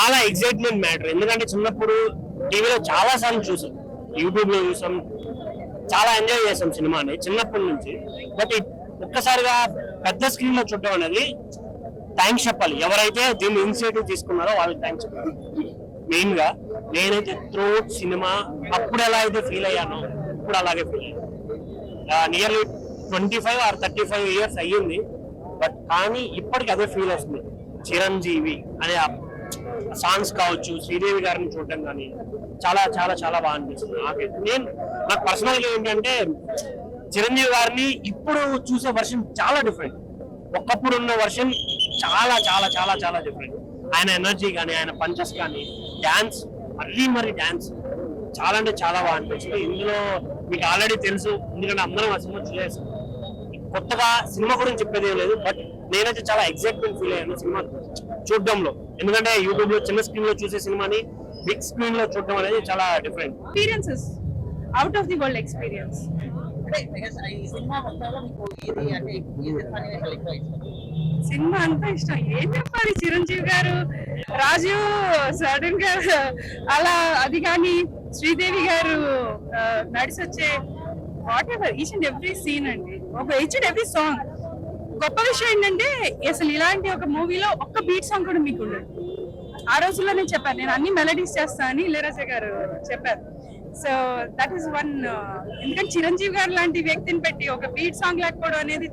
చాలా excitement matter. ఎందుకంటే చిన్నప్పుడు టీవీలో చాలా సార్లు చూసాం, యూట్యూబ్ లో చూసాం, చాలా ఎంజాయ్ చేసాం సినిమాని చిన్నప్పటి నుంచి. బట్ ఒక్కసారిగా పెద్ద స్క్రీన్ లో చూడడం అనేది థ్యాంక్స్ చెప్పాలి. ఎవరైతే దీన్ని ఇనిషియేటివ్ తీసుకున్నారో వాళ్ళకి థ్యాంక్స్ చెప్పాలి. మెయిన్ గా నేనైతే త్రూఅవుట్ సినిమా అప్పుడు ఎలా అయితే ఫీల్ అయ్యానో ఇప్పుడు అలాగే ఫీల్ అయ్యాను. నియర్లీ 25 or 35 years అయ్యింది, బట్ కానీ ఇప్పటికి అదే ఫీల్ వస్తుంది. చిరంజీవి అనే సాంగ్స్ కావచ్చు, శ్రీదేవి గారిని చూడటం కానీ చాలా చాలా చాలా బాగా అనిపిస్తుంది నాకైతే. నాకు పర్సనల్ గా ఏంటంటే చిరంజీవి గారిని ఇప్పుడు చూసే వర్షన్ చాలా డిఫరెంట్. ఒకప్పుడు ఉన్న వర్షన్ చాలా చాలా చాలా చాలా డిఫరెంట్. ఆయన ఎనర్జీ కానీ, ఆయన పంచెస్ కానీ, డాన్స్, మరి డాన్స్ చాలా అంటే చాలా బాగా అనిపించింది. ఇందులో మీకు ఆల్రెడీ తెలుసు, ఎందుకంటే అందరం ఆ సినిమా చూసేసాం. కొత్తగా సినిమా గురించి చెప్పేది ఏం లేదు, బట్ నేనైతే చాలా ఎక్సైట్మెంట్ ఫీల్ అయ్యాను సినిమా చూడడంలో. ఎందుకంటే యూట్యూబ్ లో చిన్న స్క్రీన్ లో చూసే సినిమాని బిగ్ స్క్రీన్ లో చూడడం అనేది చాలా different experiences, out of the world experience. Cinema అంతా ఇష్టం. ఏం చెప్పాలి, చిరంజీవి గారు, రాజు సడన్ గా అలా అది కానీ, శ్రీదేవి గారు నడిచొచ్చే whatever each and every scene అండి, ఒక ఈచ్ అండ్ ఎవ్రీ సాంగ్. గొప్ప విషయం ఏంటంటే అసలు ఇలాంటి ఒక మూవీలో ఒక్క బీట్ సాంగ్ కూడా మీకు ఉండదు. ఆ రోజుల్లో నేను చెప్పాను, నేను అన్ని మెలడీస్ చేస్తా అని ఇళయరాజా గారు చెప్పారు. So that is one. ఎందుకంటే చిరంజీవి గారు లాంటి వ్యక్తిని పెట్టి ఒక బీట్ సాంగ్ లేకపోవడం అనేది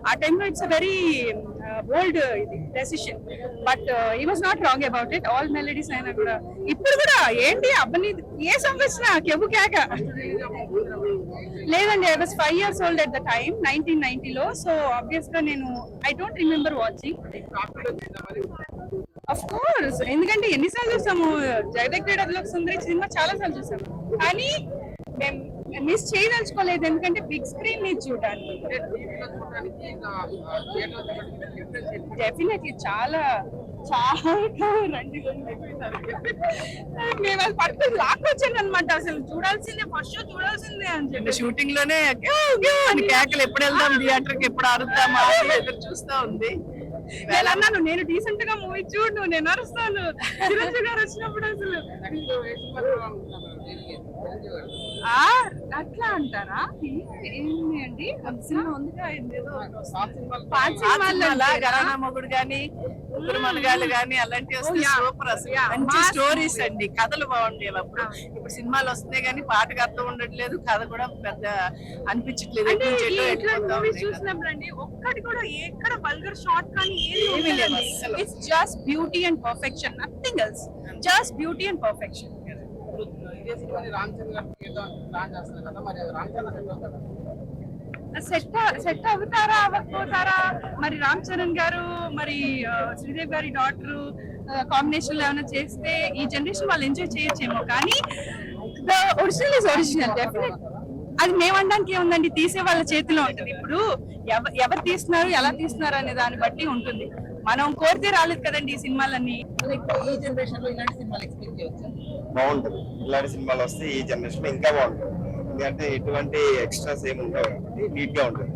ఆ టైంలో ఇట్స్ అ వెరీ బోల్డ్ ఇది decision. But he was not wrong about it. All melodies అయినా కూడా ఇప్పుడు కూడా ఏంటి అబ్బని ఏ సాంగ్ వచ్చినా కెబు కేక లేదండి. I was 5 years old at the time, 1990లో. సో ఆబ్వియస్ గా నేను I don't remember watching. Of course, ఎందుకంటే ఎన్నిసార్లు చూసాము జగదేక్ క్రీడలోకి సుందరి సినిమా, చాలా సార్లు చూసాము, కానీ మేము మిస్ చేయదలుచుకోలేదు. ఎందుకంటే బిగ్ స్క్రీన్ ని చూడడానికి డెఫినెట్లీ చాలా చాలా రండి. మేము అది పట్టుకుని లాక్కొచ్చాను అనమాట. అసలు చూడాల్సిందే, ఫస్ట్ షో చూడాల్సిందే అని చెప్పి షూటింగ్ లోనే కేకలు ఎప్పుడు వెళ్దాం థియేటర్ కి, ఎప్పుడు అరుద్దామా ఎదురు చూస్తా ఉంది. నేను అన్నాను, నేను డీసెంట్ గా మూవీ చూడు, నేను అరుస్తాను. చిరంజీవి గారు వచ్చినప్పుడు అసలు అట్లా అంటారా? ఏంటి అండి, సినిమా ఉందిగా, గరానా మొగుడు గాని, ముగ్గురు మనగాళ్ళు గాని అలాంటివి వస్తే సూపర్. అసలు మంచి స్టోరీస్ అండి, కథలు బాగుండేవి అప్పుడు. ఇప్పుడు సినిమాలు వస్తున్నాయి కానీ పాటకు అర్థం ఉండట్లేదు, కథ కూడా పెద్ద అనిపించట్లేదు. చూసినప్పుడు అండి ఒక్కటి కూడా ఎక్కడ వల్గర్ షార్ట్ కానీ ఏమీ లేదు. It's just beauty and perfection, nothing else, just beauty and perfection. Set అవుతారా అవ్వకపోతారా మరి, రామ్ చరణ్ గారు మరి శ్రీదేవి గారి డాటర్ కాంబినేషన్ లో ఏమైనా చేస్తే ఈ జనరేషన్ వాళ్ళు ఎంజాయ్ చేయొచ్చేమో, కానీ the original is original. Definite అది మేమనడానికి ఏముందండి, తీసే వాళ్ళ చేతిలో ఉంటుంది. ఇప్పుడు ఎవరు తీస్తున్నారు, ఎలా తీస్తున్నారు అనే దాన్ని బట్టి ఉంటుంది. మనం కోరితే రాలేదు కదండి ఈ సినిమాలన్నీ. ఈ జనరేషన్ లో ఇలాంటి సినిమాలు ఎక్స్పెక్ట్ చేయొచ్చు. బాగుంటది, ఇలాంటి సినిమాలు వస్తే ఈ జనరేషన్ లో ఇంకా బాగుంటుంది. ఎందుకంటే ఎటువంటి ఎక్స్ట్రాస్ ఏమి ఉండవు, నీట్ గా ఉంటుంది.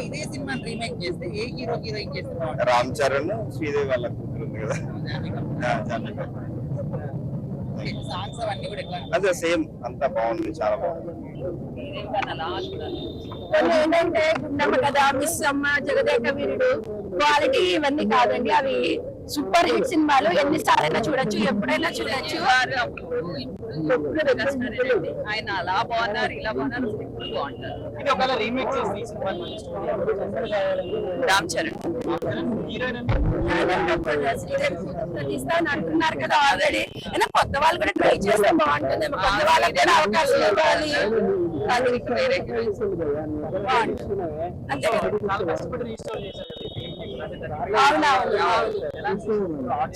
ఇదే సినిమా రీమేక్ చేస్తే ఏ హీరో హీరోయిన్ చేస్తే రామ్ చరణ్, శ్రీదేవి వాళ్ళ కూతురు ఉంది కదా, సాంగ్స్ అవన్నీ కూడా అదే సేమ్, అంతా బాగుంది, చాలా బాగుంది. ఏంటంటే గుండమ్మ కథ, మిస్ అమ్మ, జగదేక వీరుడు, క్వాలిటీ ఇవన్నీ కాదండి, అవి సూపర్ హిట్ సినిమాలు. ఎన్నిసార్లు అయినా చూడొచ్చు, ఎప్పుడైనా చూడొచ్చు. ఆయన అలా బాగున్నారు, ఇలా బాగున్నారు, రామ్ చరణ్ తీస్తాను అంటున్నారు కదా ఆల్రెడీ. అయినా కొత్త వాళ్ళు కూడా ట్రై చేస్తే బాగుంటుంది, కొత్త వాళ్ళకి కూడా అవకాశం ఇవ్వాలి.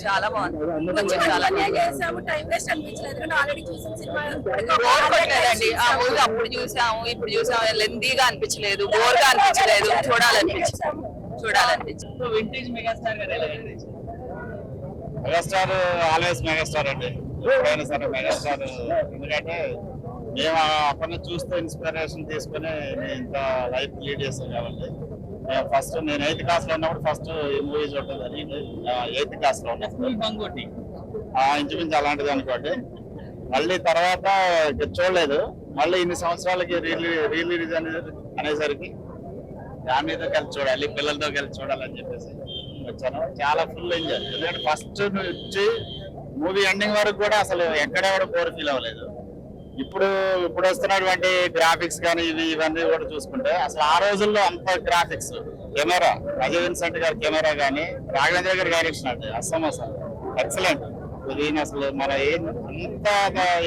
చాలా బాగుంది, టైం వేస్ట్ అనిపించలేదు. ఆల్రెడీ చూసిన సినిమా అప్పుడు చూసాము, ఇప్పుడు చూసాము, లెందీగా అనిపించలేదు, బోర్ గా అనిపించలేదు, చూడాలనిపించింది. వింటేజ్ మెగాస్టార్ ఆల్వేస్ మెగాస్టార్ అండి, ఎప్పుడైనా సరే మెగాస్టార్. ఎందుకంటే మేము అప్పటి నుంచి చూస్తే ఇన్స్పిరేషన్ తీసుకుని ఇంత లైఫ్ లీడ్ చేస్తాం కాబట్టి. నేను 8th క్లాస్ లో ఉన్నప్పుడు ఫస్ట్ ఈ మూవీ చూడటం జరిగింది. 8th క్లాస్ లో ఉన్నప్పుడు ఇంచుమించు అలాంటిది అనుకోండి. మళ్ళీ తర్వాత చూడలేదు, మళ్ళీ ఇన్ని సంవత్సరాలకి రిలీజ్ అనేసరికి ఫ్యామిలీతో కలిసి చూడాలి, పిల్లలతో కలిసి చూడాలని చెప్పేసి వచ్చాను. చాలా ఫుల్ ఎంజాయ్. ఎందుకంటే ఫస్ట్ నుంచి మూవీ ఎండింగ్ వరకు కూడా అసలు ఎక్కడెక్కడ బోర్ ఫీల్ అవ్వలేదు. ఇప్పుడు వస్తున్నటువంటి గ్రాఫిక్స్ కానీ ఇవన్నీ కూడా చూసుకుంటే అసలు ఆ రోజుల్లో అంత గ్రాఫిక్స్, కెమెరా, అజయ్ విన్సెంట్ గారి కెమెరా కానీ, రాఘవేంద్ర గారి డైరెక్షన్ అంటే అసలు ఎక్సలెంట్. దీని అసలు మన ఎంత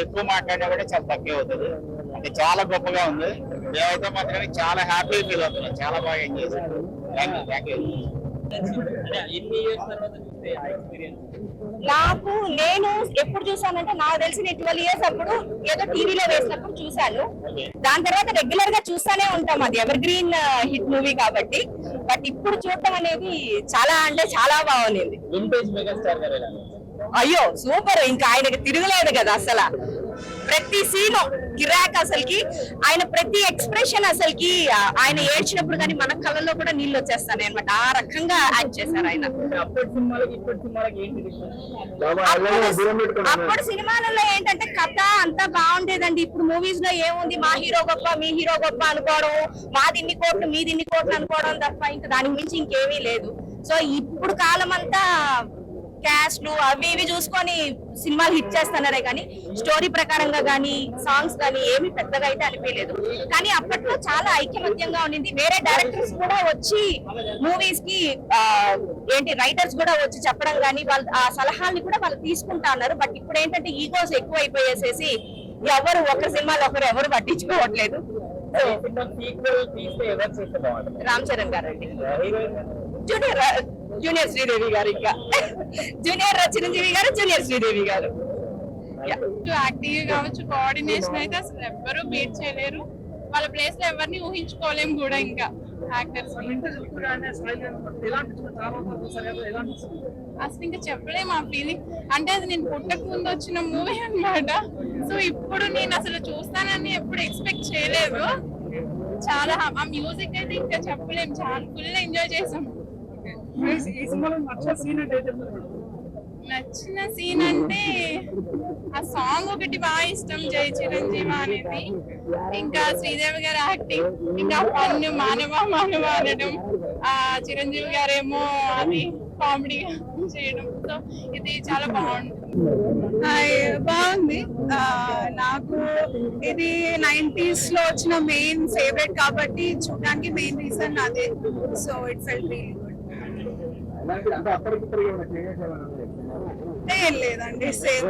ఎక్కువ మాట్లాడినా కూడా చాలా తక్కువ అవుతుంది. అంటే చాలా గొప్పగా ఉంది. మేమైతే మాత్రం చాలా హ్యాపీ ఫీల్ అవుతున్నాం, చాలా బాగా ఎంజాయ్ చేశాను. Thank you. నాకు నేను ఎప్పుడు చూసానంటే నాకు తెలిసి నేను 12 years అప్పుడు ఏదో టీవీలో వేసినప్పుడు చూసాను. దాని తర్వాత రెగ్యులర్ గా చూస్తానే ఉంటాం, అది ఎవర్ గ్రీన్ హిట్ మూవీ కాబట్టి. బట్ ఇప్పుడు చూడటం అనేది చాలా అంటే చాలా బాగుంది. అయ్యో సూపర్, ఇంకా ఆయనకి తిరగలేదు కదా అసలు. ప్రతి సీన్ కిరాక్ అసలుకి, ఆయన ప్రతి ఎక్స్ప్రెషన్ అసలుకి, ఆయన ఏడ్చినప్పుడు కానీ మన కళ్ళలో కూడా నీళ్ళు వచ్చేస్తాయి అనమాట. ఆ రకంగా యాక్ట్ చేశారు ఆయన. అప్పుడు సినిమాలలో ఏంటంటే కథ అంతా బాగుండేదండి. ఇప్పుడు మూవీస్ లో ఏముంది, మా హీరో గొప్ప మీ హీరో గొప్ప అనుకోవడం, మాది ఇన్ని కోట్లు మీది ఇన్ని కోట్లు అనుకోవడం తప్ప ఇంకా దానికి మించి ఇంకేమీ లేదు. సో ఇప్పుడు కాలం అంతా క్యాస్ట్లు అవి ఇవి చూసుకొని సినిమాలు హిట్ చేస్తున్నారే కానీ స్టోరీ ప్రకారంగా కానీ సాంగ్స్ కానీ ఏమి పెద్దగా అయితే అనిపించలేదు. కానీ అప్పట్లో చాలా ఐకమత్యంగా ఉండింది. వేరే డైరెక్టర్స్ కూడా వచ్చి మూవీస్ కి రైటర్స్ కూడా వచ్చి చెప్పడం కానీ వాళ్ళ ఆ సలహాలని కూడా వాళ్ళు తీసుకుంటా ఉన్నారు. బట్ ఇప్పుడు ఏంటంటే ఈగోస్ ఎక్కువ అయిపోయేసేసి ఎవరు ఒక సినిమాలో ఎవరు పట్టించుకోవట్లేదు. రామ్ చరణ్ గారు అండి, జూనియర్ శ్రీదేవి గారు, ఇంకా జూనియర్ చిరంజీవి గారు, జూనియర్ శ్రీదేవి గారు. యాక్టివ్ కావచ్చు, కోఆర్డినేషన్ అయితే అసలు ఎవ్వరూ బీట్ చేయలేరు. వాళ్ళ ప్లేస్ లో ఎవరిని ఊహించుకోలేము కూడా. ఇంకా యాక్టర్స్ అసలు ఇంకా చెప్పలేము ఆ ఫీలింగ్. అంటే అది నేను పుట్టక ముందు వచ్చిన మూవీ అన్నమాట. సో ఇప్పుడు నేను అసలు చూస్తానని ఎప్పుడు ఎక్స్పెక్ట్ చేయలేదు. చాలా ఆ మ్యూజిక్ అయితే ఇంకా చెప్పలేము, చాలా ఫుల్ ఎంజాయ్ చేసాం. నచ్చిన సీన్ అంటే ఆ సాంగ్ ఒకటి బాగా ఇష్టం, జై చిరంజీవి అనేది. ఇంకా శ్రీదేవి గారి యాక్టింగ్, ఇంకా పన్ను మానవ అనడం, ఆ చిరంజీవి గారేమో అది కామెడీగా చేయడం. సో ఇది చాలా బాగుంది. నాకు ఇది 90s లో వచ్చిన మెయిన్ ఫేవరెట్ కాబట్టి చూడడానికి మెయిన్ రీజన్ అదే. So it felt really good. ఏం లేదండి, same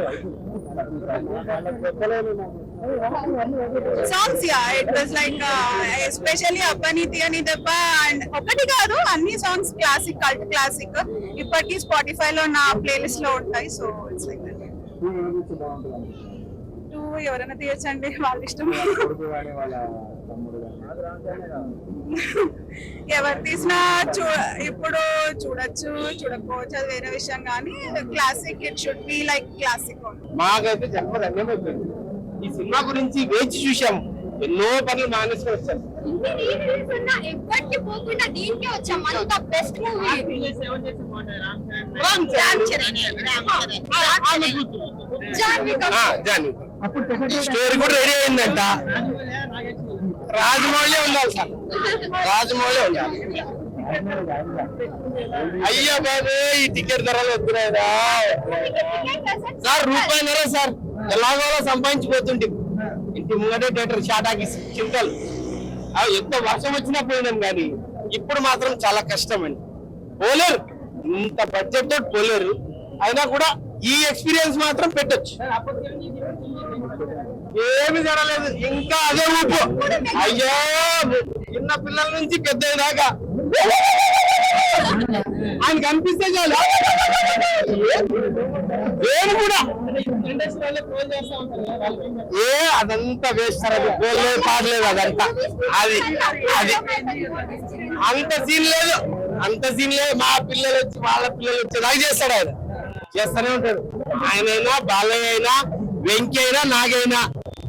songs. It was like especially అబ్బనీతి అని దెబ్బ అండ్ ఒకటి కాదు, అన్ని సాంగ్స్ క్లాసిక్, కల్ట్ క్లాసిక్. ఇప్పటికీ స్పాటిఫై లో నా ప్లేలిస్ట్ లో ఉంటాయి. So it's like that. ఎవరైనా తీయచ్చండి, వాళ్ళ ఇష్టం. ఎవరు తీసినా ఇప్పుడు చూడొచ్చు, చూడకపోవచ్చు, అది వేరే విషయం. కానీ classic, it should be like classic. మాకైతే చెప్పదు. ఈ సినిమా గురించి వేచి చూసాము, ఎన్నో పనులు మానేసుకొని వచ్చాము. ఎప్పటికీ పోకుండా దీనికే వచ్చాం. అంత బెస్ట్ మూవీ. స్టోరీ కూడా రెడీ అయిందంట. రాజమౌళి ఉండాలి సార్, రాజమౌళి ఉండాలి. అయ్యో బాబు, ఈ టికెట్ ధరలు వస్తున్నాయిరా సార్. ₹1.5 సార్, ఎలాగో సంపాదించిపోతుంటే ఇంటి ముంగటే థియేటర్ షాటాకి చింతలు. ఎంత వర్షం వచ్చినా పోయినాం, కానీ ఇప్పుడు మాత్రం చాలా కష్టం అండి. పోలేరు, ఇంత బడ్జెట్ తోటి పోలేరు. అయినా కూడా ఈ ఎక్స్పీరియన్స్ మాత్రం పెట్టొచ్చు. ఏమి జరగలేదు, ఇంకా అదే ఊపు. అయ్యో, చిన్న పిల్లల నుంచి పెద్ద దాకా ఆయన కనిపిస్తే చాలు. నేను కూడా అదంతా వేస్తారు, అది పోలేదు పాడలేదు, అదంతా అది అది అంత సీన్ లేదు, అంత సీన్ లేదు. మా పిల్లలు వచ్చి వాళ్ళ పిల్లలు వచ్చి నాకు చేస్తాడు, ఆయన చేస్తూనే ఉంటాడు. ఆయనైనా బాలయ్య అయినా వెంకీ అయినా నాగైనా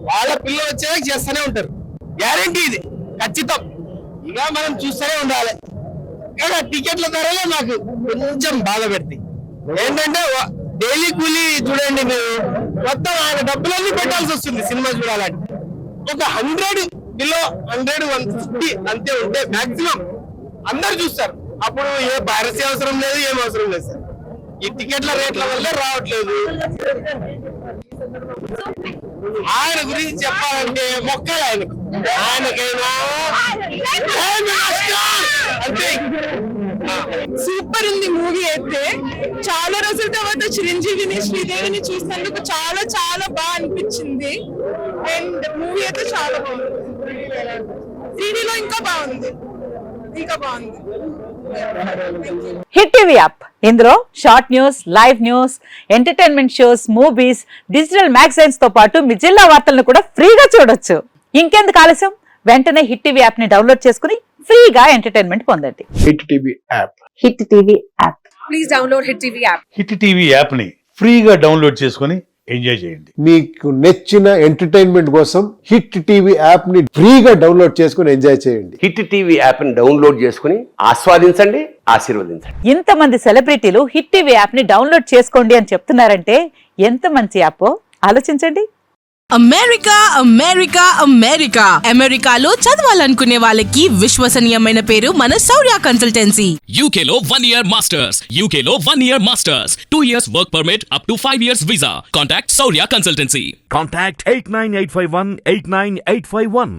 వాళ్ళ పిల్లలు వచ్చేలా చేస్తూనే ఉంటారు. గ్యారంటీ ఇది ఖచ్చితం. ఇక మనం చూస్తూనే ఉండాలి. కానీ టికెట్ల ధరలే నాకు కొంచెం బాధ పెడతాయి. ఏంటంటే డైలీ కూలీ చూడండి మీరు, మొత్తం ఆయన డబ్బులన్నీ పెట్టాల్సి వస్తుంది సినిమా చూడాలంటే. ఒక 100 బిలో 100, 150 అంతే ఉంటే మాక్సిమం అందరు చూస్తారు. అప్పుడు ఏ పైరసీ అవసరం లేదు, ఏం అవసరం లేదు సార్. ఈ టికెట్ల రేట్ల వల్ల రావట్లేదు. ఆయన గురించి చెప్పాలంటే మొక్కలు ఆయనకైనా అంతే. సూపర్ ఉంది మూవీ అయితే. చాలా రోజుల తర్వాత చిరంజీవిని శ్రీదేవిని చూసినందుకు చాలా చాలా బాగా అనిపించింది. అండ్ మూవీ అయితే చాలా బాగుంది. 3Dలో ఇంకా బాగుంది. హిట్ టీవీ యాప్, ఇందులో short news, live news, entertainment shows, movies, digital magazines తో పాటు మీ జిల్లా వార్తలను కూడా ఫ్రీగా చూడొచ్చు. ఇంకెందుకు ఆలస్యం, వెంటనే హిట్ టీవీ యాప్ ని డౌన్లోడ్ చేసుకుని ఫ్రీగా ఎంటర్టైన్మెంట్ పొందండి. Hit TV app. Hit TV app. Please download hit TV app. Hit TV app ని ఫ్రీగా డౌన్లోడ్ చేసుకొని ఎంజాయ్ చేయండి. మీకు నచ్చిన ఎంటర్టైన్మెంట్ కోసం హిట్ టీవీ యాప్ ని ఫ్రీగా డౌన్లోడ్ చేసుకుని ఎంజాయ్ చేయండి. హిట్ టీవీ యాప్ ని డౌన్లోడ్ చేసుకుని ఆస్వాదించండి, ఆశీర్వదించండి. ఇంతమంది సెలబ్రిటీలు హిట్ టీవీ యాప్ ని డౌన్లోడ్ చేసుకోండి అని చెప్తున్నారంటే ఎంత మంచి యాప్ ఆలోచించండి. అమెరికా అమెరికా అమెరికా అమెరికాలో చదవాలనుకునే వాళ్ళకి విశ్వసనీయమైన పేరు మన శౌర్య కన్సల్టెన్సీ. UK లో 1 year masters, UK లో 1 year masters, 2 years work permit up to 5 years visa. Contact Saurya Consultancy. Contact 89851 89851.